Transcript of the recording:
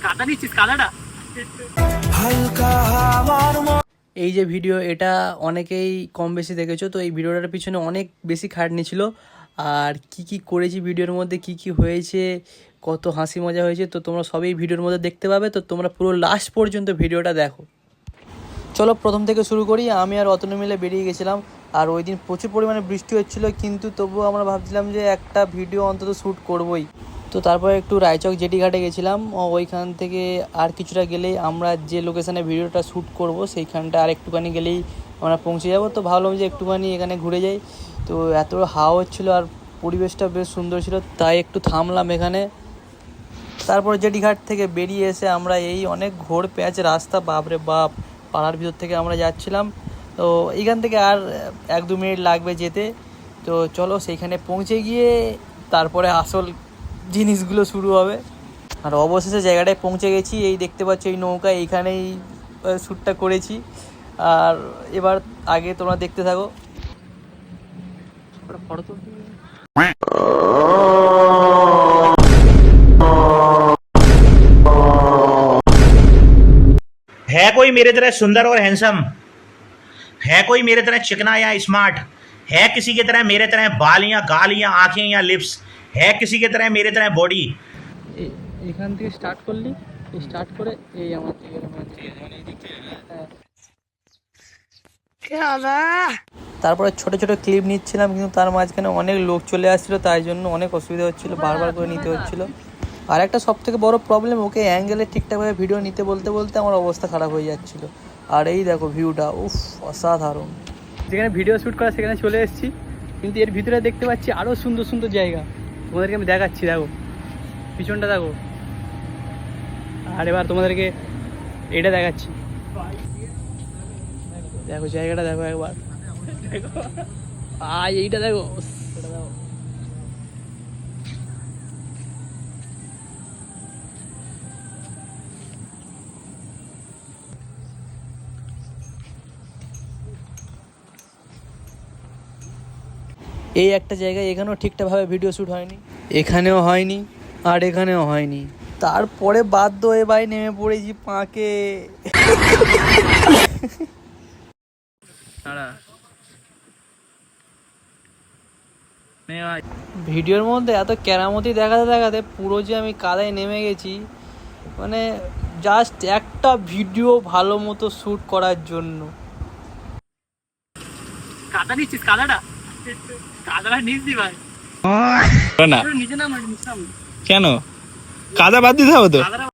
কাদা নিচ্ছিস কাদাটা? এই যে ভিডিও, এটা অনেকেই কম বেশি দেখেছো। তো এই ভিডিওটার পিছনে অনেক বেশি খাটনি ছিল। আর কি কি করেছি ভিডিওর মধ্যে, কি কি হয়েছে, কত হাসি মজা হয়েছে, তো তোমরা সবই ভিডিওর মধ্যে দেখতে পাবে। তো তোমরা পুরো লাস্ট পর্যন্ত ভিডিওটা দেখো। চলো প্রথম থেকে শুরু করি। আমি আর অতনু মিলে বেরিয়ে গেছিলাম। আর ওই দিন প্রচুর পরিমাণে বৃষ্টি হচ্ছিলো, কিন্তু তবুও আমরা ভাবছিলাম যে একটা ভিডিও অন্তত শ্যুট করবই। তো তারপরে একটু রায়চক জেটি ঘাটে গেছিলাম। ওইখান থেকে আর কিছুটা গেলেই আমরা যে লোকেশানে ভিডিওটা শ্যুট করব সেইখানটা আর একটুখানি গেলেই আমরা পৌঁছে যাব। তো ভাবলাম যে একটুখানি এখানে ঘুরে যাই। তো এত হাওয়া হচ্ছিলো আর পরিবেশটা বেশ সুন্দর ছিল, তাই একটু থামলাম এখানে। তারপর জেটিঘাট থেকে বেরিয়ে এসে আমরা এই অনেক ঘোর প্যাঁচ রাস্তা, বাপরে বাপ, পাড়ার ভিতর থেকে আমরা যাচ্ছিলাম। তো এইখান থেকে আর 1-2 মিনিট লাগবে যেতে। তো চলো সেইখানে পৌঁছে গিয়ে তারপরে আসল জিনিসগুলো শুরু হবে। আর অবশেষে জায়গাটায় পৌঁছে গেছি। এই দেখতে পাচ্ছ এই নৌকা, এইখানেই শ্যুটটা করেছি। আর এবার আগে তোমরা দেখতে থাকো। ফটো তুলতে है कोई मेरे तरह सुंदर और हैंडसम? है कोई मेरे तरह चिकना या स्मार्ट? है किसी की तरह मेरे तरह बाल या गाल या आंखें या लिप्स? है किसी की तरह मेरे तरह बॉडी? এখান থেকে স্টার্ট করলি, স্টার্ট করে এই আমার তারপরে ছোট ছোট ক্লিপ নিচ্ছিলাম, কিন্তু তার মাঝখানে অনেক লোক চলে আসছিলো, তাই জন্য অনেক অসুবিধা হচ্ছিলো, বারবার করে নিতে হচ্ছিলো। আর একটা সব থেকে বড় প্রবলেম, ওকে অ্যাঙ্গেলে ঠিকঠাকভাবে ভিডিও নিতে বলতে বলতে আমার অবস্থা খারাপ হয়ে যাচ্ছিলো। আর এই দেখো ভিউটা, উফ, অসাধারণ। যেখানে ভিডিও শ্যুট করা সেখানে চলে এসেছি, কিন্তু এর ভিতরে দেখতে পাচ্ছি আরও সুন্দর সুন্দর জায়গা। তোমাদেরকে আমি দেখাচ্ছি, দেখো পিছনটা দেখো। আর এবার তোমাদেরকে এটা দেখাচ্ছি, দেখো জায়গাটা দেখো একবার, এইটা দেখো, এটা দেখো। এই একটা জায়গায় এখানেও ঠিকঠাকভাবে ভিডিও শ্যুট হয়নি, এখানেও হয়নি, আর এখানেও হয়নি। তারপরে বাধ্য হয়ে ভাই নেমে পড়েছি পাঁকে। ভিডিওর মধ্যে এত কেরামতি দেখাতে দেখাতে পুরো যে আমি কাদায় নেমে গেছি, মানে জাস্ট একটা ভিডিও ভালো মতো শ্যুট করার জন্য। কাদা নিচ্ছিস কাদাটা? কাদাটা নিস দি ভাই না, নিচে নাম। কেন কাদা বাদ দিতে হবে তো? কাদাটা